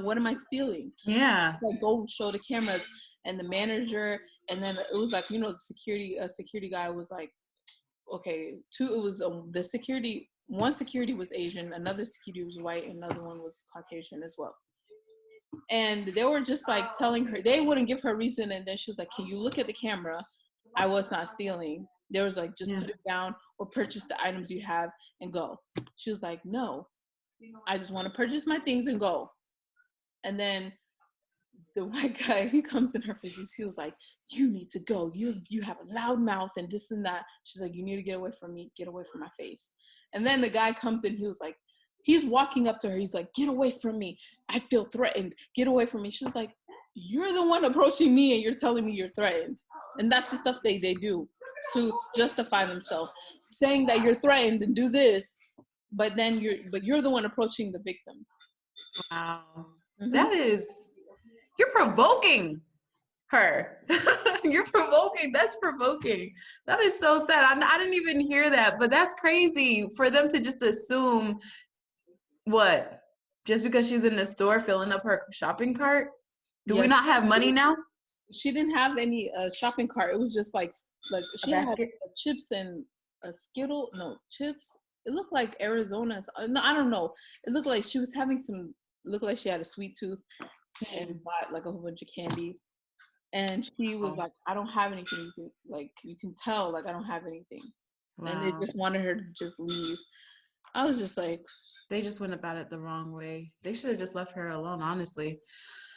What am I stealing? Yeah. Like, go show the cameras. And the manager, and then it was like, the security guy was like, okay, the security, one security was Asian, another security was white, another one was Caucasian as well. And they were just like telling her, they wouldn't give her a reason. And then she was like, can you look at the camera? I was not stealing. There was like, just put it down or purchase the items you have and go. She was like, no, I just want to purchase my things and go. And then the white guy, he comes in her face. He was like, you need to go. You have a loud mouth and this and that. She's like, you need to get away from me. Get away from my face. And then the guy comes in. He was like, he's walking up to her. He's like, get away from me. I feel threatened. Get away from me. She's like, you're the one approaching me and you're telling me you're threatened. And that's the stuff they do to justify themselves, saying that you're threatened and do this, but you're the one approaching the victim. Wow. Mm-hmm. You're provoking her. You're provoking. That's provoking. That is so sad. I didn't even hear that, but that's crazy for them to just assume what? Just because she's in the store filling up her shopping cart? Do we not have money now? She didn't have any shopping cart. It was just like she had chips and a Skittle. No, chips. It looked like Arizona. No, I don't know. It looked like she was having looked like she had a sweet tooth and bought like a whole bunch of candy. And she was like, I don't have anything. You can tell, like, I don't have anything. Wow. And they just wanted her to just leave. I was just like, they just went about it the wrong way. They should have just left her alone, honestly.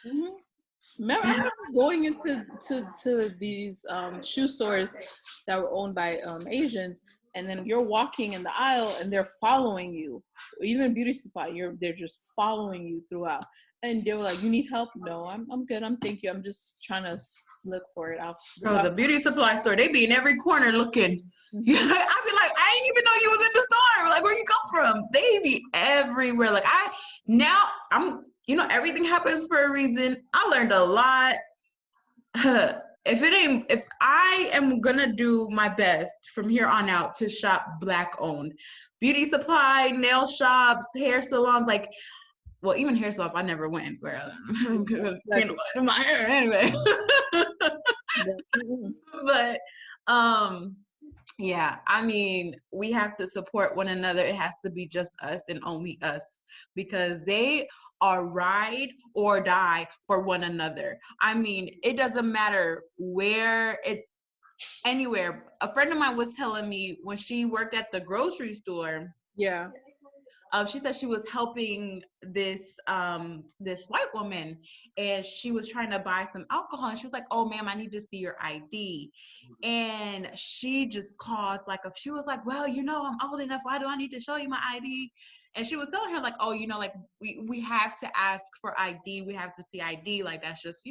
Mm-hmm. Remember, I remember going into to these shoe stores that were owned by Asians, and then you're walking in the aisle and they're following you. Even beauty supply, they're just following you throughout. And they were like, "You need help?" "No, I'm good. Thank you. I'm just trying to look for it." The beauty supply store, they be in every corner looking. Mm-hmm. I'd be like, I didn't even know you was in the store. Like, where you come from? They be everywhere. Like, everything happens for a reason. I learned a lot. If I am gonna do my best from here on out to shop Black owned, beauty supply, nail shops, hair salons, like, well, even hair salons, I never went, girl. Can't do my hair anyway. But yeah, I mean, we have to support one another. It has to be just us and only us, because they are ride or die for one another. I mean, it doesn't matter anywhere. A friend of mine was telling me when she worked at the grocery store. Yeah. She said she was helping this white woman, and she was trying to buy some alcohol, and she was like, "Oh, ma'am, I need to see your ID." And she just caused she was like, "Well, I'm old enough. Why do I need to show you my ID?" And she was telling her like, "Oh, like we have to ask for ID. We have to see ID. Like that's just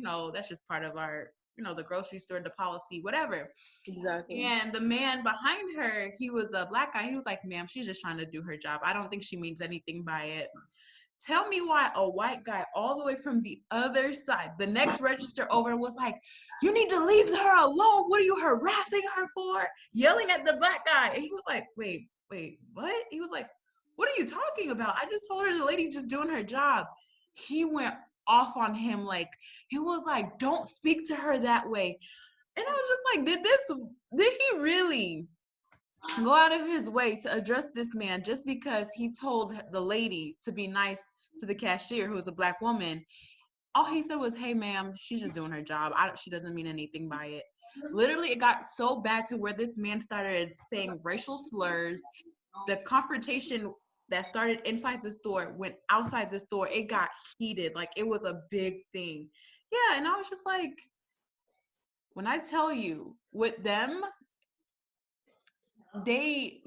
part of our." The grocery store, the policy, whatever. Exactly. And the man behind her, he was a Black guy. He was like, "Ma'am, she's just trying to do her job. I don't think she means anything by it." Tell me why a white guy all the way from the other side, the next register over, was like, "You need to leave her alone. What are you harassing her for?" Yelling at the Black guy. And he was like, wait, what? He was like, "What are you talking about? I just told her the lady's just doing her job." He went off on him. Like, he was like, "Don't speak to her that way." And I was just like, did he really go out of his way to address this man just because he told the lady to be nice to the cashier, who was a Black woman? All he said was, "Hey, ma'am, she's just doing her job. She doesn't mean anything by it." Literally, it got so bad to where this man started saying racial slurs. The confrontation that started inside the store went outside the store. It got heated. Like, it was a big thing. Yeah, and I was just like, when I tell you, with them, they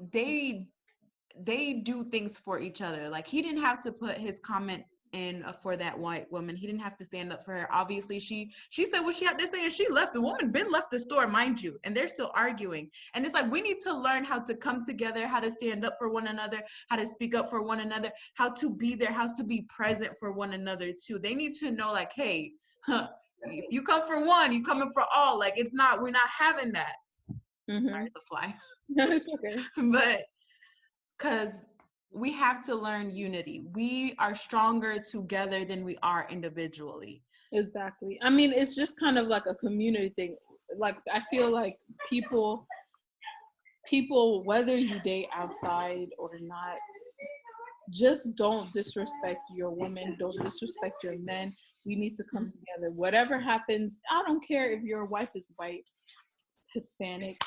do things for each other. Like, he didn't have to put his comment in for that white woman. He didn't have to stand up for her. Obviously, she said what she had to say, and she left. The woman been left the store, mind you, and they're still arguing. And it's like, we need to learn how to come together, how to stand up for one another, how to speak up for one another, how to be there, how to be present for one another too. They need to know, like, hey, if you come for one, you coming for all. Like, we're not having that. Mm-hmm. Sorry, the fly. No, it's okay. But because we have to learn unity. We are stronger together than we are individually. Exactly. I mean, it's just kind of like a community thing. Like, I feel like people, whether you date outside or not, just don't disrespect your women, don't disrespect your men. We need to come together. Whatever happens, I don't care if your wife is white, Hispanic,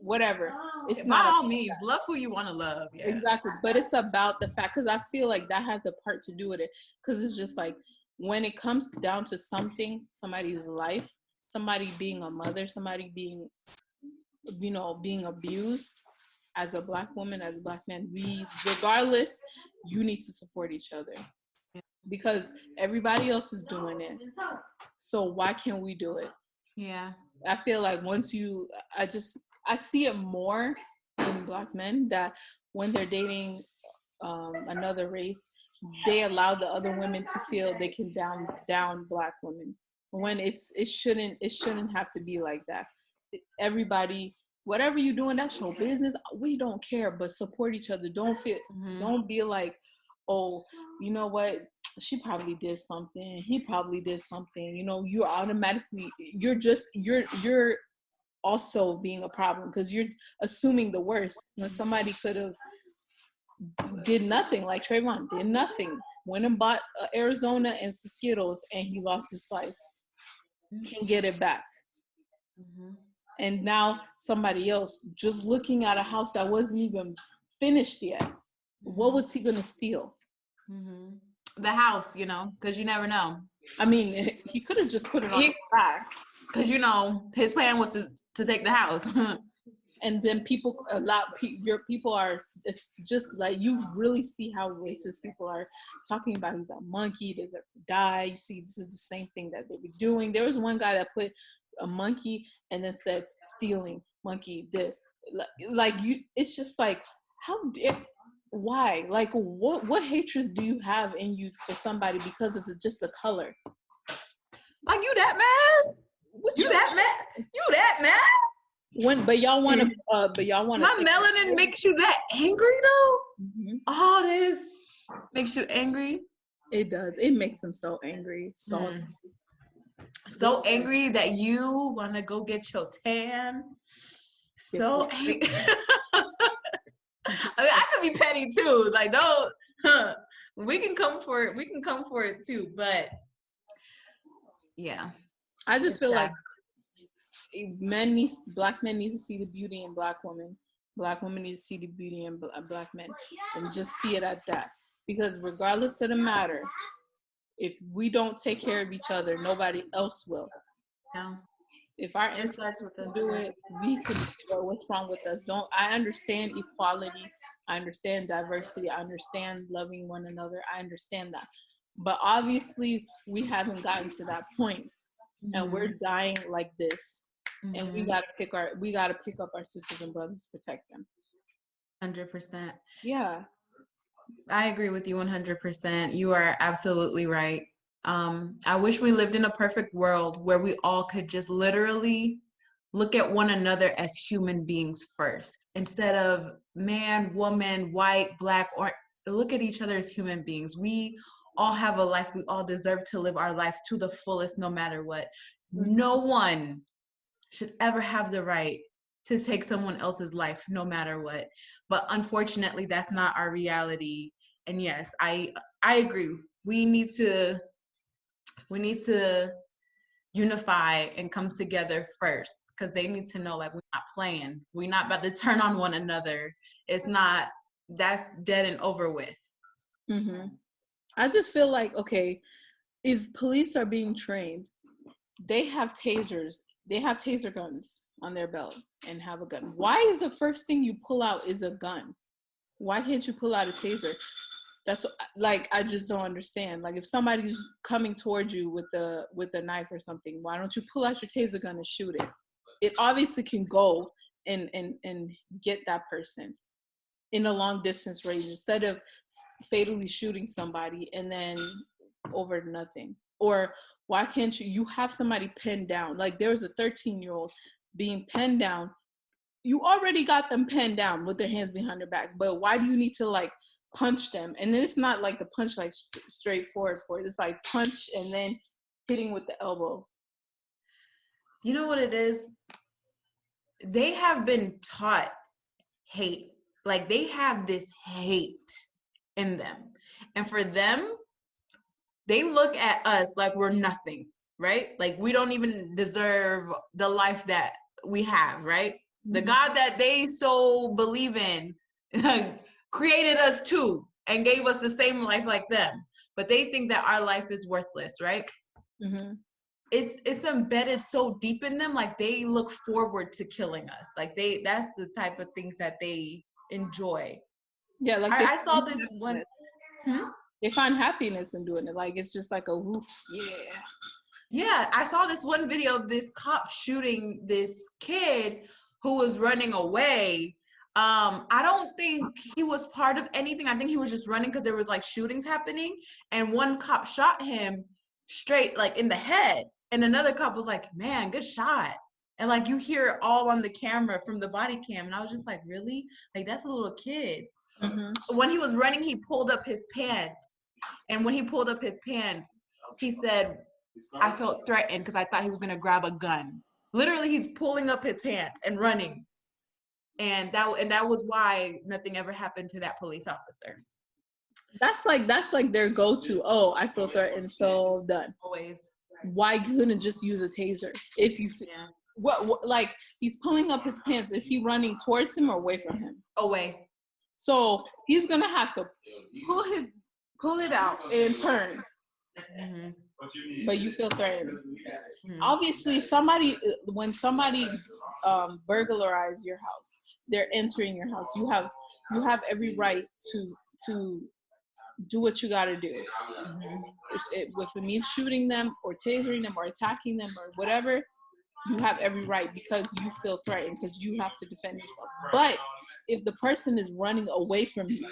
whatever. It's By not all means, love who you want to love. Yeah. exactly, but it's about the fact, because I feel like that has a part to do with it, because it's just like when it comes down to somebody's life, somebody being a mother, somebody being, being abused, as a Black woman, as a Black man, we, regardless, you need to support each other, because everybody else is doing it. So why can't we do it? Yeah. I feel like I see it more in Black men, that when they're dating another race, they allow the other women to feel they can down Black women, when it shouldn't have to be like that. Everybody, whatever you're doing, that's your business. We don't care, but support each other. Don't be like, oh, you know what, she probably did something, he probably did something. You're automatically, you're also being a problem, because you're assuming the worst when somebody could have did nothing. Like Trayvon did nothing, went and bought Arizona and Skittles, and he lost his life, can get it back. And now somebody else just looking at a house that wasn't even finished yet, what was he gonna steal? The house, because you never know. I mean, he could have just put it on the back, because his plan was to take the house. and then people are just like, you really see how racist people are talking about. He's a monkey, deserve to die. You see, this is the same thing that they were doing. There was one guy that put a monkey and then said stealing, monkey this, like you. It's just like, why? Like, what hatred do you have in you for somebody because of just the color? Like, you that mad? You that mad? But y'all want to. My melanin makes you that angry though. All this makes you angry. It does. It makes them so angry, so angry that you want to go get your tan. So angry. I mean, I could be petty too. Like, no, we can come for it. We can come for it too. But yeah, I just feel like Black men need to see the beauty in Black women. Black women need to see the beauty in Black men, and just see it at that. Because regardless of the matter, if we don't take care of each other, nobody else will. Yeah. If our ancestors do it, we can figure out what's wrong with us. I understand equality. I understand diversity. I understand loving one another. I understand that. But obviously, we haven't gotten to that point, and we're dying like this. And we gotta pick up our sisters and brothers to protect them. 100%. Yeah. I agree with you 100%. You are absolutely right. I wish we lived in a perfect world where we all could just literally look at one another as human beings first, instead of man, woman, white, Black, or look at each other as human beings. We all have a life. We all deserve to live our lives to the fullest, no matter what. No one should ever have the right to take someone else's life, no matter what. But unfortunately, that's not our reality. And yes, I agree. We need to unify and come together first, because they need to know, like, we're not playing. We're not about to turn on one another. That's dead and over with. I just feel like, okay, if police are being trained, they have tasers. They have taser guns on their belt and have a gun. Why is the first thing you pull out is a gun? Why can't you pull out a taser? That's like, I just don't understand. Like, if somebody's coming towards you with a knife or something, why don't you pull out your taser gun and shoot it? It obviously can go and get that person in a long distance range, instead of fatally shooting somebody and then over nothing. Or why can't you have somebody pinned down? Like, there was a 13-year-old being pinned down you already got them pinned down with their hands behind their back, but why do you need to like punch them? And it's not like the punch like straightforward for it. It's like punch and then hitting with the elbow. You know what it is? They have been taught hate. Like they have this hate in them. And for them, they look at us like we're nothing, right? Like we don't even deserve the life that we have, right? The God that they so believe in created us too and gave us the same life like them. But they think that our life is worthless, right? Mm-hmm. It's embedded so deep in them, like they look forward to killing us. Like that's the type of things that they enjoy. Yeah, like I saw this one. They find happiness in doing it. Like it's just like a woof. Yeah, I saw this one video of this cop shooting this kid who was running away. I don't think he was part of anything. I think he was just running because there was like shootings happening, and one cop shot him straight like in the head, and another cop was like, "Man, good shot." And like you hear it all on the camera from the body cam, and I was just like, "Really? Like that's a little kid." Mm-hmm. When he was running, he pulled up his pants, and when he pulled up his pants, he said, "I felt threatened because I thought he was gonna grab a gun." Literally, he's pulling up his pants and running, and that was why nothing ever happened to that police officer. That's like their go-to. Oh, I feel threatened, so done. Always. Why couldn't just use a taser? If you what like he's pulling up his pants, is he running towards him or away from him? Away. So he's gonna have to pull it out and turn. Mm-hmm. But you feel threatened. Mm-hmm. Obviously, when somebody burglarizes your house, they're entering your house. You have every right to do what you got to do. Mm-hmm. If it means shooting them or tasering them or attacking them or whatever, you have every right because you feel threatened, because you have to defend yourself. But if the person is running away from you,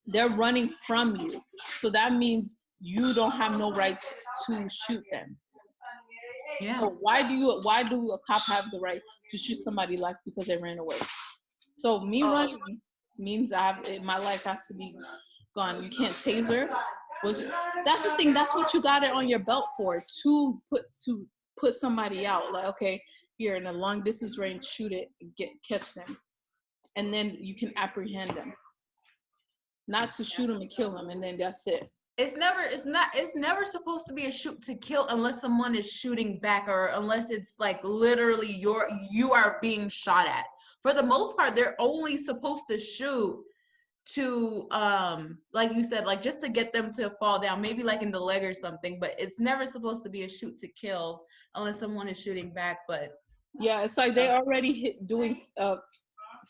they're running from you. So that means you don't have no right to shoot them. Yeah. So why do a cop have the right to shoot somebody's life because they ran away? So me running means my life has to be gone. You can't taser. That's the thing. That's what you got it on your belt for, to put somebody out. Like, okay, here in a long distance range, shoot it, catch them, and then you can apprehend them. Not to shoot them and kill them, and then that's it. It's never supposed to be a shoot to kill unless someone is shooting back, or unless it's like literally you are being shot at. For the most part, they're only supposed to shoot to like you said, like just to get them to fall down, maybe like in the leg or something, but it's never supposed to be a shoot to kill unless someone is shooting back. But yeah, it's like they already doing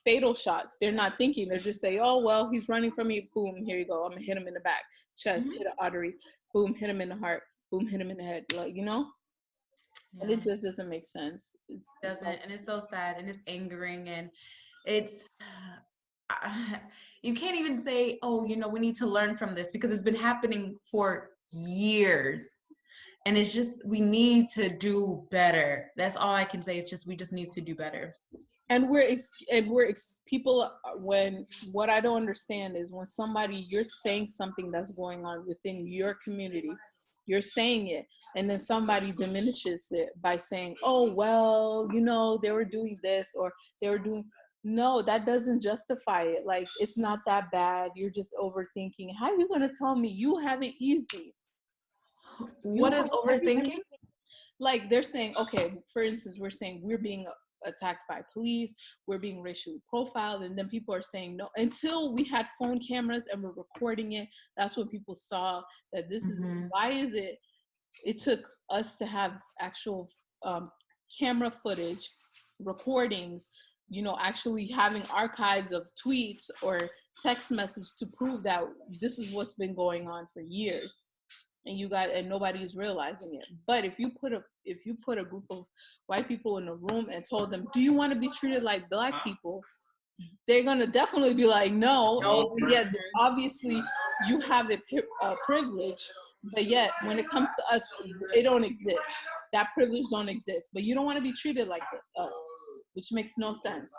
fatal shots. They're not thinking. They're just saying, oh well, he's running from me, boom, here you go, I'm gonna hit him in the back, chest, hit an artery, boom, hit him in the heart, boom, hit him in the head, like, you know. And it just doesn't make sense. It doesn't. And it's so sad, and it's angering, and it's you can't even say, oh, you know, we need to learn from this, because it's been happening for years, and it's just, we need to do better. That's all I can say. It's just, we just need to do better. And people, when, what I don't understand is when you're saying something that's going on within your community, you're saying it, and then somebody diminishes it by saying, oh, well, you know, they were doing this, or they were doing, no, that doesn't justify it. Like, it's not that bad. You're just overthinking. How are you going to tell me you have it easy? What is overthinking? Like, they're saying, okay, for instance, we're saying we're being attacked by police, we're being racially profiled, and then people are saying no. Until we had phone cameras and we're recording it, that's when people saw that this is, why is it took us to have actual camera footage, recordings, you know, actually having archives of tweets or text messages to prove that this is what's been going on for years, and nobody's realizing it. But if you put a group of white people in a room and told them, do you want to be treated like black people, they're gonna definitely be like, no. Yeah, obviously you have a privilege, but yet when it comes to us, it don't exist. That privilege don't exist. But you don't want to be treated like us. which makes no sense.